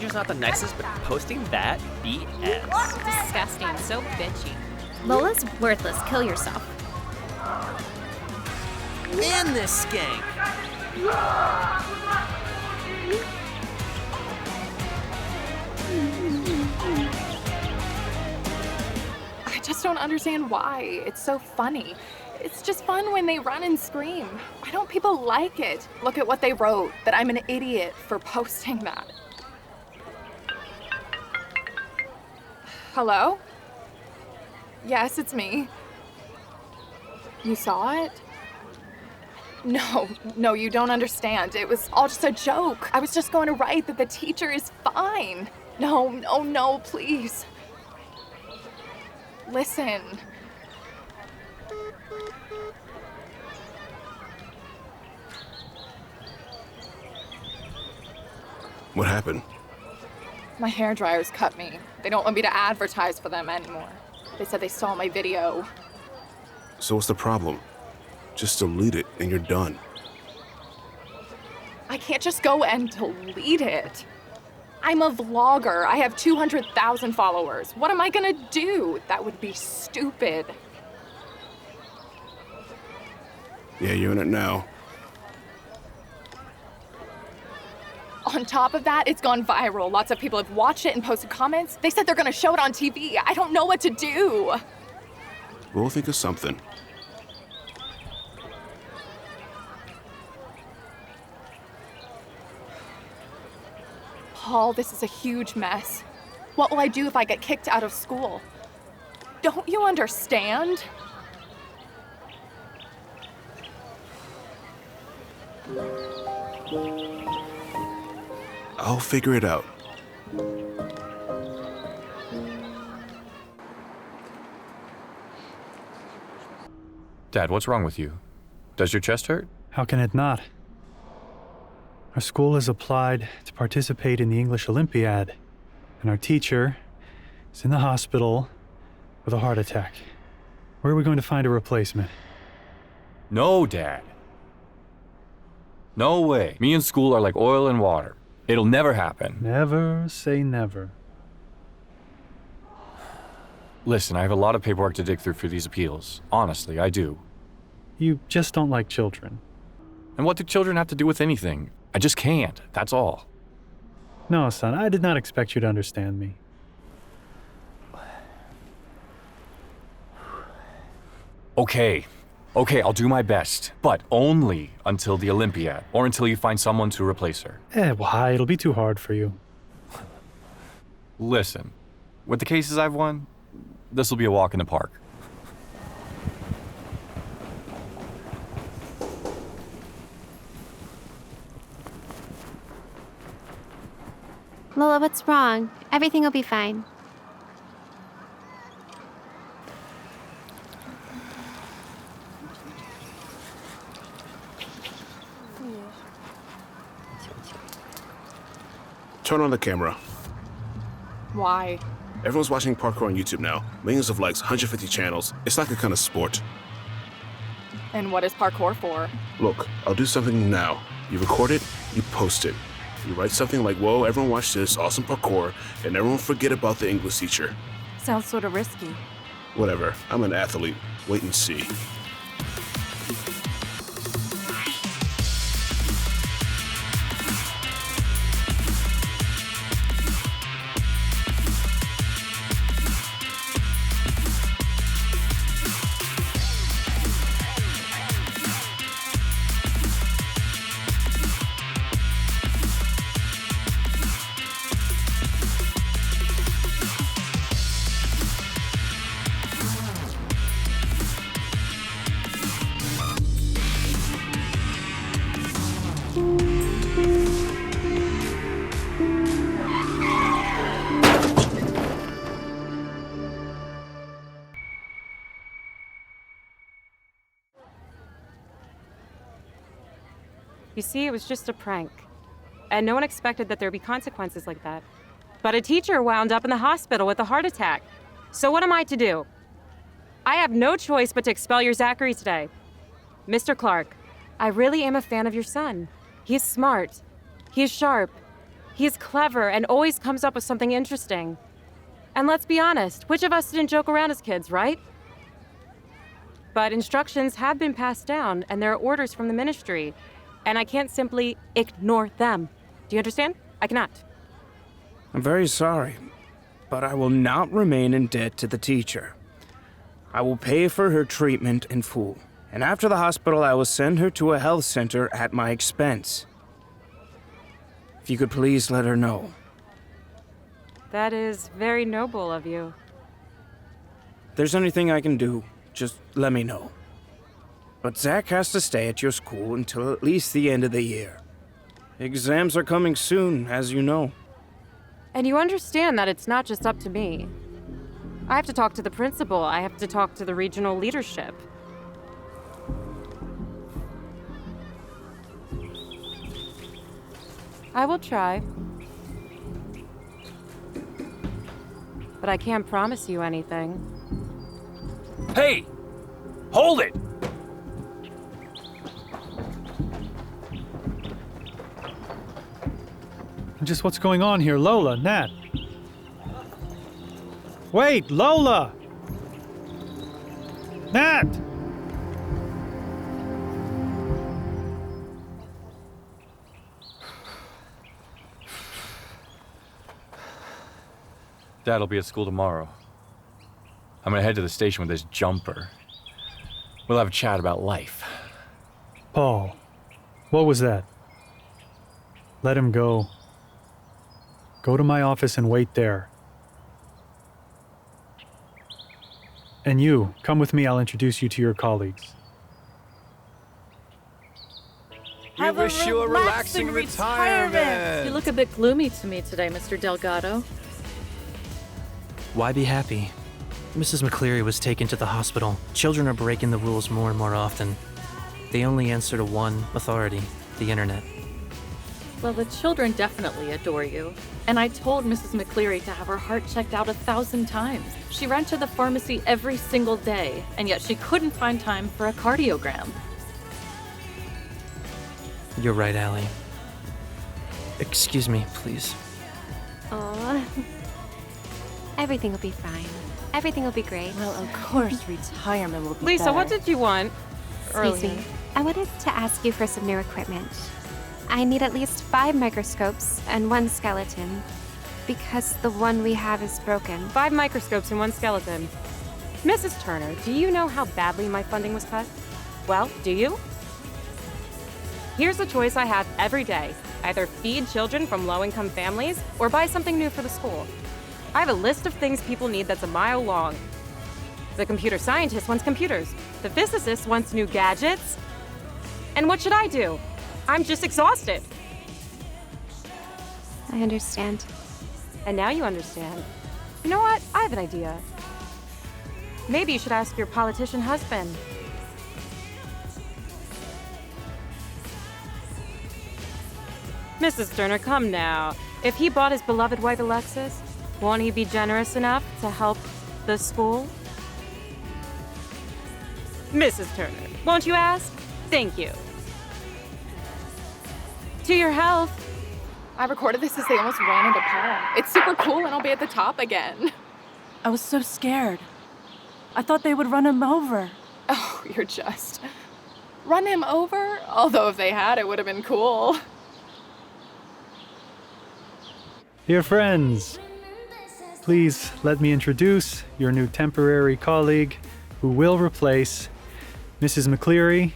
teacher's not the nicest, but posting that, BS. Disgusting, so bitchy. Lola's worthless. Kill yourself. And this skank. I just don't understand why. It's so funny. It's just fun when they run and scream. Why don't people like it? Look at what they wrote, that I'm an idiot for posting that. Hello? Yes, it's me. You saw it? No, you don't understand. It was all just a joke. I was just going to write that the teacher is fine. No, please. Listen. What happened? My hairdryers cut me. They don't want me to advertise for them anymore. They said they saw my video. So what's the problem? Just delete it and you're done. I can't just go and delete it. I'm a vlogger. I have 200,000 followers. What am I gonna do? That would be stupid. Yeah, you're in it now. On top of that, it's gone viral. Lots of people have watched it and posted comments. They said they're gonna show it on TV. I don't know what to do. We'll think of something. Paul, this is a huge mess. What will I do if I get kicked out of school? Don't you understand? I'll figure it out. Dad, what's wrong with you? Does your chest hurt? How can it not? Our school has applied to participate in the English Olympiad, and our teacher is in the hospital with a heart attack. Where are we going to find a replacement? No, Dad. No way. Me and school are like oil and water. It'll never happen. Never say never. Listen, I have a lot of paperwork to dig through for these appeals. Honestly, I do. You just don't like children. And what do children have to do with anything? I just can't, that's all. No, son, I did not expect you to understand me. Okay, I'll do my best, but only until the Olympiad, or until you find someone to replace her. Why? It'll be too hard for you. Listen, with the cases I've won, this will be a walk in the park. Lola, what's wrong? Everything will be fine. Turn on the camera. Why? Everyone's watching parkour on YouTube now. Millions of likes, 150 channels. It's like a kind of sport. And what is parkour for? Look, I'll do something now. You record it, you post it. You write something like, whoa, everyone watch this, awesome parkour, and everyone forget about the English teacher. Sounds sort of risky. Whatever, I'm an athlete. Wait and see. You see, it was just a prank. And no one expected that there'd be consequences like that. But a teacher wound up in the hospital with a heart attack. So what am I to do? I have no choice but to expel your Zachary today. Mr. Clark, I really am a fan of your son. He is smart. He is sharp. He's clever and always comes up with something interesting. And let's be honest, which of us didn't joke around as kids, right? But instructions have been passed down, and there are orders from the ministry, and I can't simply ignore them. Do you understand? I cannot. I'm very sorry, but I will not remain in debt to the teacher. I will pay for her treatment in full, and after the hospital, I will send her to a health center at my expense. If you could please let her know. That is very noble of you. If there's anything I can do, just let me know. But Zach has to stay at your school until at least the end of the year. Exams are coming soon, as you know. And you understand that it's not just up to me. I have to talk to the principal. I have to talk to the regional leadership. I will try. But I can't promise you anything. Hey! Hold it! Just what's going on here, Lola, Nat? Wait, Lola! Nat! Dad'll be at school tomorrow. I'm gonna head to the station with this jumper. We'll have a chat about life. Paul, what was that? Let him go. Go to my office and wait there. And you, come with me, I'll introduce you to your colleagues. We wish you a relaxing retirement. You look a bit gloomy to me today, Mr. Delgado. Why be happy? Mrs. McCleary was taken to the hospital. Children are breaking the rules more and more often. They only answer to one authority, the internet. Well, the children definitely adore you. And I told Mrs. McCleary to have her heart checked out 1,000 times. She ran to the pharmacy every single day, and yet she couldn't find time for a cardiogram. You're right, Allie. Excuse me, please. Aw. Everything will be fine. Everything will be great. Well, of course, retirement will be Lisa, better. what did you want? Excuse me. I wanted to ask you for some new equipment. I need at least 5 microscopes and 1 skeleton, because the one we have is broken. 5 microscopes and 1 skeleton. Mrs. Turner, do you know how badly my funding was cut? Well, do you? Here's the choice I have every day. Either feed children from low-income families or buy something new for the school. I have a list of things people need that's a mile long. The computer scientist wants computers. The physicist wants new gadgets. And what should I do? I'm just exhausted. I understand. And now you understand. You know what? I have an idea. Maybe you should ask your politician husband. Mrs. Turner, come now. If he bought his beloved wife Alexis, won't he be generous enough to help the school? Mrs. Turner, won't you ask? Thank you. To your health. I recorded this as they almost ran into Paul. It's super cool and I'll be at the top again. I was so scared. I thought they would run him over. Oh, you're just... Run him over? Although if they had, it would have been cool. Dear friends, please let me introduce your new temporary colleague who will replace Mrs. McCleary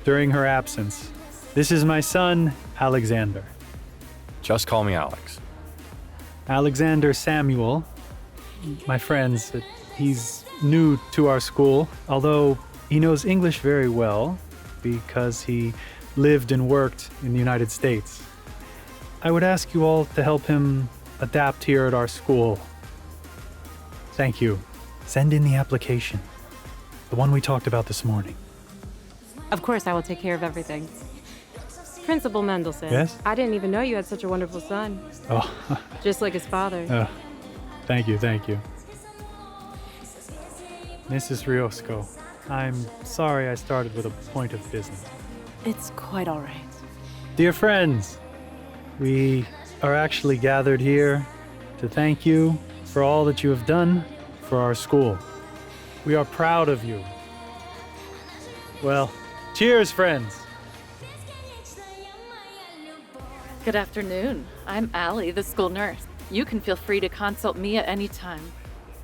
during her absence. This is my son, Alexander. Just call me Alex. Alexander Samuel. My friends, he's new to our school, although he knows English very well because he lived and worked in the United States. I would ask you all to help him adapt here at our school. Thank you. Send in the application. The one we talked about this morning. Of course, I will take care of everything. Principal Mendelson. Yes? I didn't even know you had such a wonderful son. Oh, Just like his father. thank you, thank you. Mrs. Riosco, I'm sorry I started with a point of business. It's quite all right. Dear friends, we are actually gathered here to thank you for all that you have done for our school. We are proud of you. Well, cheers, friends. Good afternoon. I'm Allie, the school nurse. You can feel free to consult me at any time.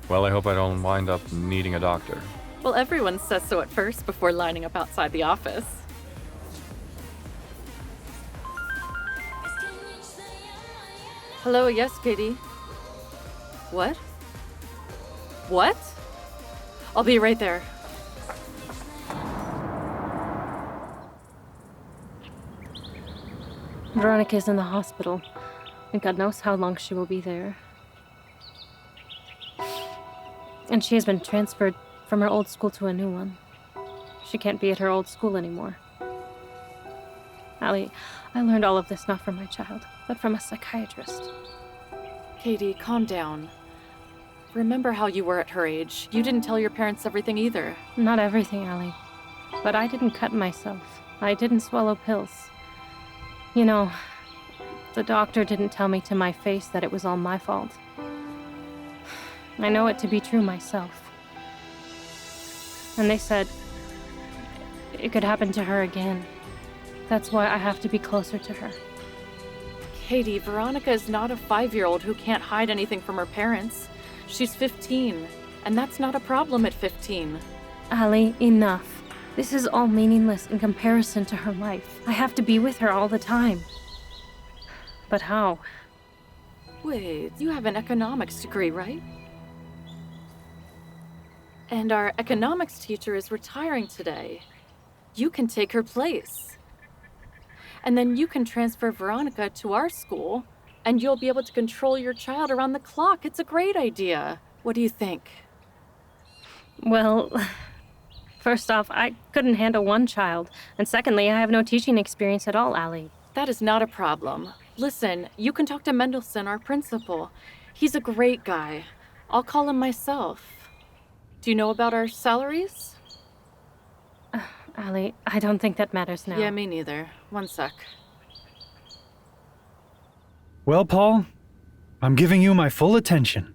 Well, I hope I don't wind up needing a doctor. Well, everyone says so at first before lining up outside the office. Hello, yes, Katie. What? What? I'll be right there. Veronica's in the hospital, and God knows how long she will be there. And she has been transferred from her old school to a new one. She can't be at her old school anymore. Allie, I learned all of this not from my child, but from a psychiatrist. Katie, calm down. Remember how you were at her age. You didn't tell your parents everything either. Not everything, Allie. But I didn't cut myself. I didn't swallow pills. You know, the doctor didn't tell me to my face that it was all my fault. I know it to be true myself. And they said it could happen to her again. That's why I have to be closer to her. Katie, Veronica is not a 5-year-old who can't hide anything from her parents. She's 15, and that's not a problem at 15. Allie, enough. This is all meaningless in comparison to her life. I have to be with her all the time. But how? Wait, you have an economics degree, right? And our economics teacher is retiring today. You can take her place. And then you can transfer Veronica to our school, and you'll be able to control your child around the clock. It's a great idea. What do you think? Well, first off, I couldn't handle one child. And secondly, I have no teaching experience at all, Allie. That is not a problem. Listen, you can talk to Mendelson, our principal. He's a great guy. I'll call him myself. Do you know about our salaries? Allie, I don't think that matters now. Yeah, me neither. One sec. Well, Paul, I'm giving you my full attention.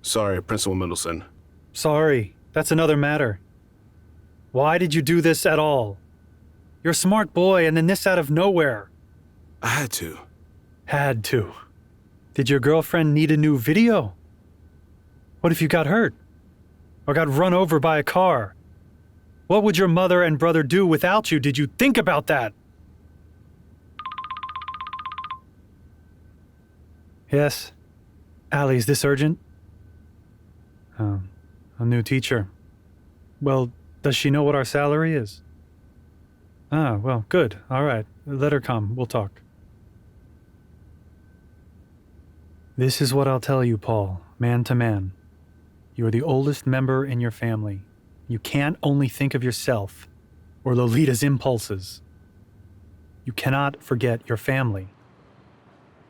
Sorry, Principal Mendelson. Sorry, that's another matter. Why did you do this at all? You're a smart boy, and then this out of nowhere. I had to. Had to. Did your girlfriend need a new video? What if you got hurt? Or got run over by a car? What would your mother and brother do without you? Did you think about that? Yes. Allie, is this urgent? A new teacher. Well, does she know what our salary is? Ah, well, good. All right. Let her come. We'll talk. This is what I'll tell you, Paul, man to man. You are the oldest member in your family. You can't only think of yourself or Lolita's impulses. You cannot forget your family.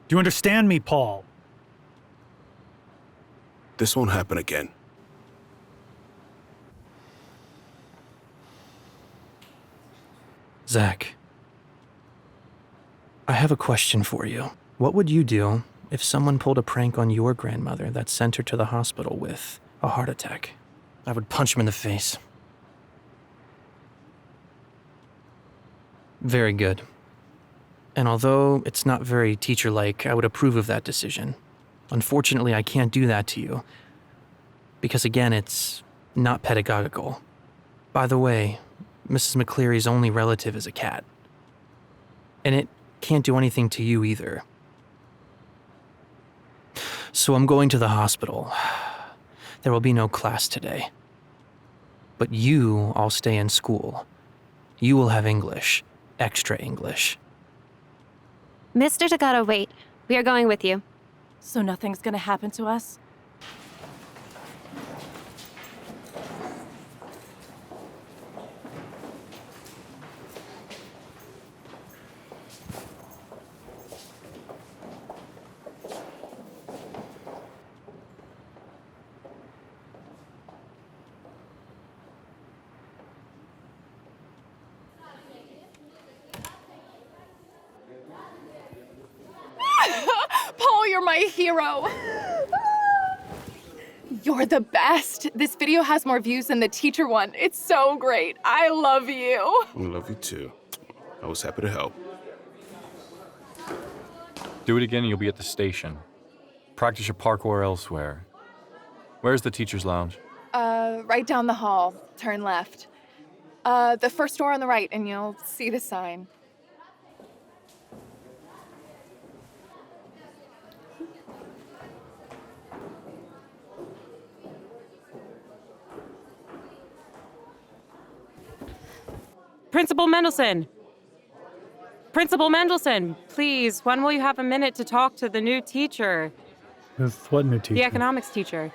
Do you understand me, Paul? This won't happen again. Zach, I have a question for you. What would you do if someone pulled a prank on your grandmother that sent her to the hospital with a heart attack? I would punch him in the face. Very good. And although it's not very teacher-like, I would approve of that decision. Unfortunately, I can't do that to you. Because again, it's not pedagogical. By the way, Mrs. McCleary's only relative is a cat. And it can't do anything to you either. So I'm going to the hospital. There will be no class today. But you all stay in school. You will have English, extra English. Mr. Tagato, wait. We are going with you. So nothing's gonna happen to us? you're my hero. You're the best. This video has more views than the teacher one. It's so great. I love you. I love you too. I was happy to help. Do it again and you'll be at the station. Practice your parkour elsewhere. Where's the teacher's lounge? Right down the hall. Turn left. The first door on the right, and you'll see the sign. Principal Mendelson! Principal Mendelson, please, when will you have a minute to talk to the new teacher? With what new teacher? The economics teacher.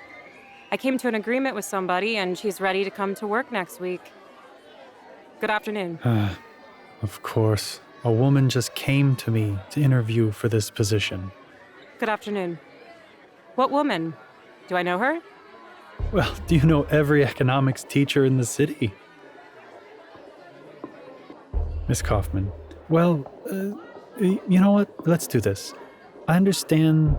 I came to an agreement with somebody, and she's ready to come to work next week. Good afternoon. Of course. A woman just came to me to interview for this position. Good afternoon. What woman? Do I know her? Well, do you know every economics teacher in the city? Miss Kaufman. Well, you know what? Let's do this. I understand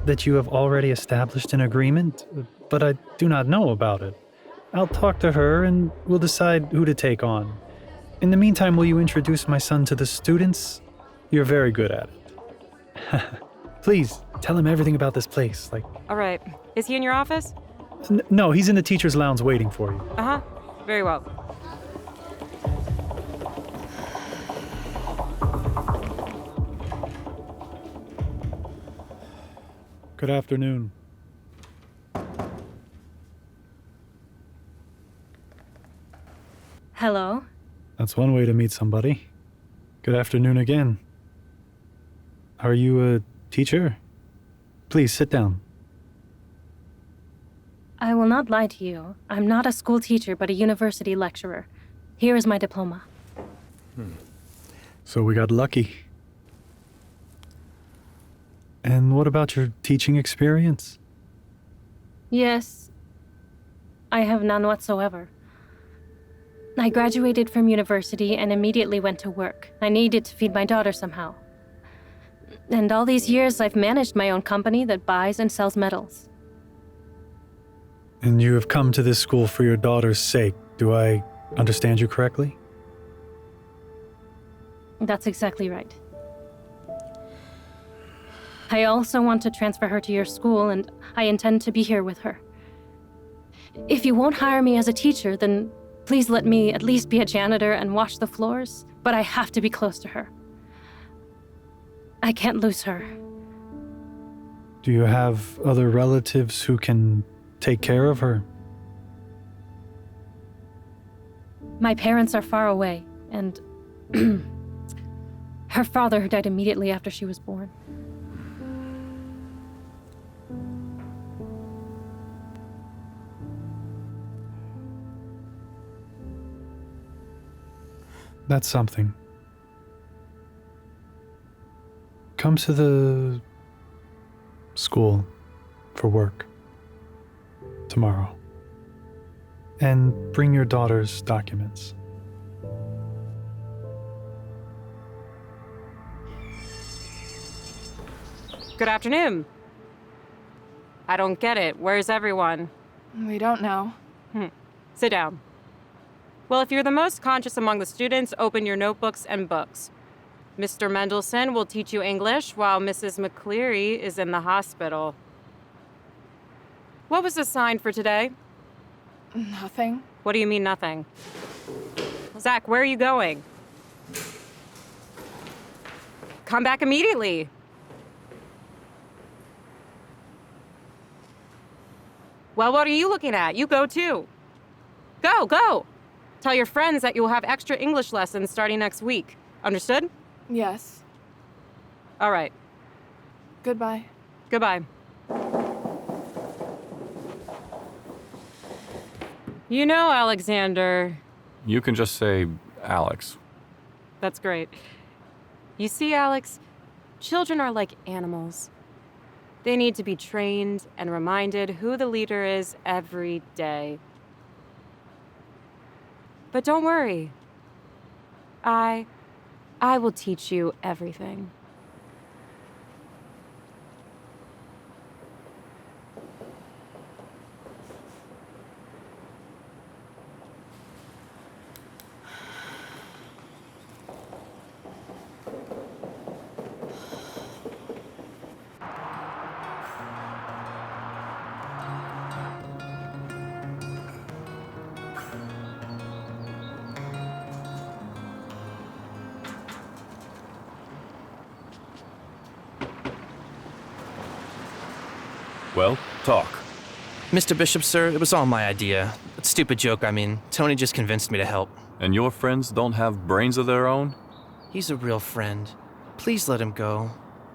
that you have already established an agreement, but I do not know about it. I'll talk to her and we'll decide who to take on. In the meantime, will you introduce my son to the students? You're very good at it. Please, tell him everything about this place. All right. Is he in your office? No, he's in the teacher's lounge waiting for you. Uh-huh. Very well. Good afternoon. Hello? That's one way to meet somebody. Good afternoon again. Are you a teacher? Please sit down. I will not lie to you. I'm not a school teacher, but a university lecturer. Here is my diploma. So we got lucky. And what about your teaching experience? Yes, I have none whatsoever. I graduated from university and immediately went to work. I needed to feed my daughter somehow. And all these years, I've managed my own company that buys and sells metals. And you have come to this school for your daughter's sake. Do I understand you correctly? That's exactly right. I also want to transfer her to your school, and I intend to be here with her. If you won't hire me as a teacher, then please let me at least be a janitor and wash the floors, but I have to be close to her. I can't lose her. Do you have other relatives who can take care of her? My parents are far away, and her father died immediately after she was born. That's something. Come to the school for work tomorrow. And bring your daughter's documents. Good afternoon. I don't get it. Where's everyone? We don't know. Sit down. Well, if you're the most conscious among the students, open your notebooks and books. Mr. Mendelson will teach you English while Mrs. McCleary is in the hospital. What was assigned for today? Nothing. What do you mean, nothing? Zach, where are you going? Come back immediately. Well, what are you looking at? You go too. Go, go! Tell your friends that you'll have extra English lessons starting next week. Understood? Yes. All right. Goodbye. Goodbye. You know, Alexander. You can just say Alex. That's great. You see, Alex, children are like animals. They need to be trained and reminded who the leader is every day. But don't worry. I will teach you everything. Well, talk. Mr. Bishop, sir, it was all my idea. A stupid joke, I mean. Tony just convinced me to help. And your friends don't have brains of their own? He's a real friend. Please let him go.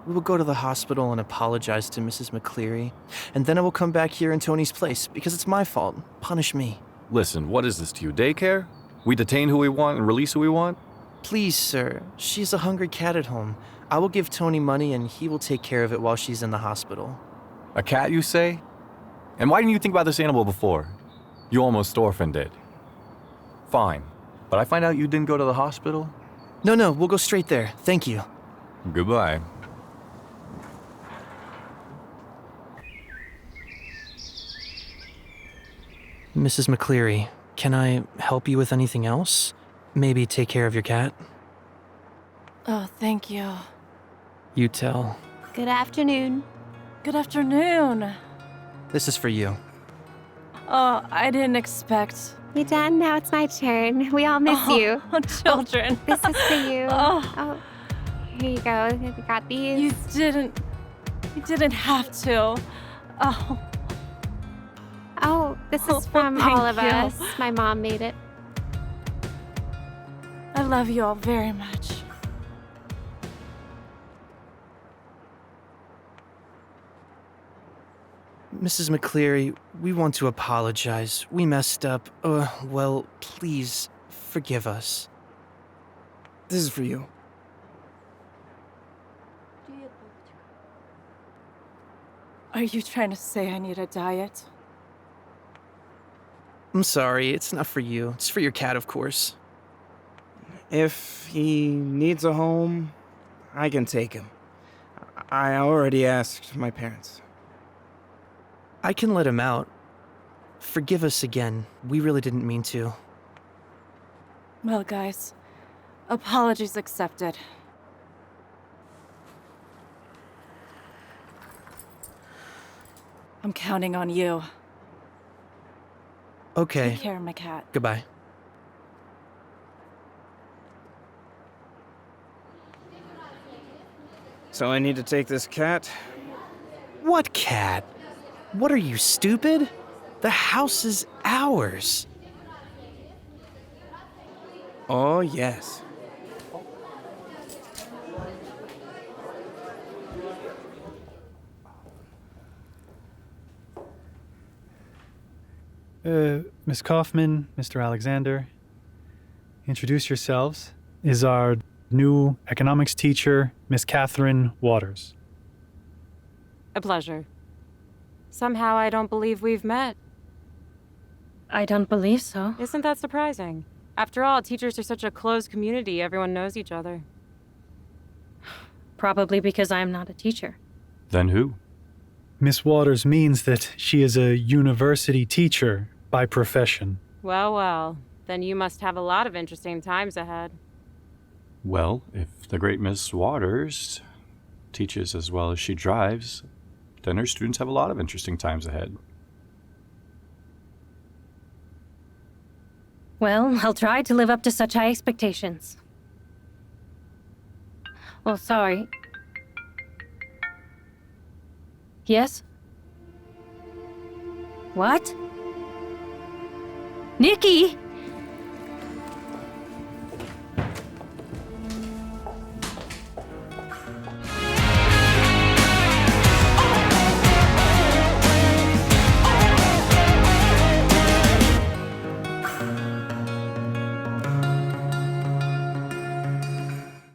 We will go to the hospital and apologize to Mrs. McCleary, and then I will come back here in Tony's place because it's my fault. Punish me. Listen, what is this to you, daycare? We detain who we want and release who we want? Please, sir. She's a hungry cat at home. I will give Tony money and he will take care of it while she's in the hospital. A cat, you say? And why didn't you think about this animal before? You almost orphaned it. Fine. But I find out you didn't go to the hospital? No, we'll go straight there. Thank you. Goodbye. Mrs. McCleary, can I help you with anything else? Maybe take care of your cat? Oh, thank you. You tell. Good afternoon. Good afternoon. This is for you. Oh, I didn't expect. You done? Now it's my turn. We all miss you. Oh, children. This is for you. Oh. Here you go. We got these. You didn't have to. Oh, this is from thank all of you. us. My mom made it. I love you all very much. Mrs. McCleary, we want to apologize. We messed up. Well, please forgive us. This is for you. Are you trying to say I need a diet? I'm sorry, it's not for you. It's for your cat, of course. If he needs a home, I can take him. I already asked my parents. I can let him out. Forgive us again. We really didn't mean to. Well, guys, apologies accepted. I'm counting on you. Okay. Take care of my cat. Goodbye. So I need to take this cat? What cat? What are you, stupid? The house is ours. Oh, yes. Miss Kaufman, Mr. Alexander, introduce yourselves. Is our new economics teacher, Miss Catherine Waters. A pleasure. Somehow I don't believe we've met. I don't believe so. Isn't that surprising? After all, teachers are such a closed community, everyone knows each other. Probably because I'm not a teacher. Then who? Miss Waters means that she is a university teacher by profession. Well, then you must have a lot of interesting times ahead. Well, if the great Miss Waters teaches as well as she drives, then her students have a lot of interesting times ahead. Well, I'll try to live up to such high expectations. Oh, sorry. Yes? What? Nikkie!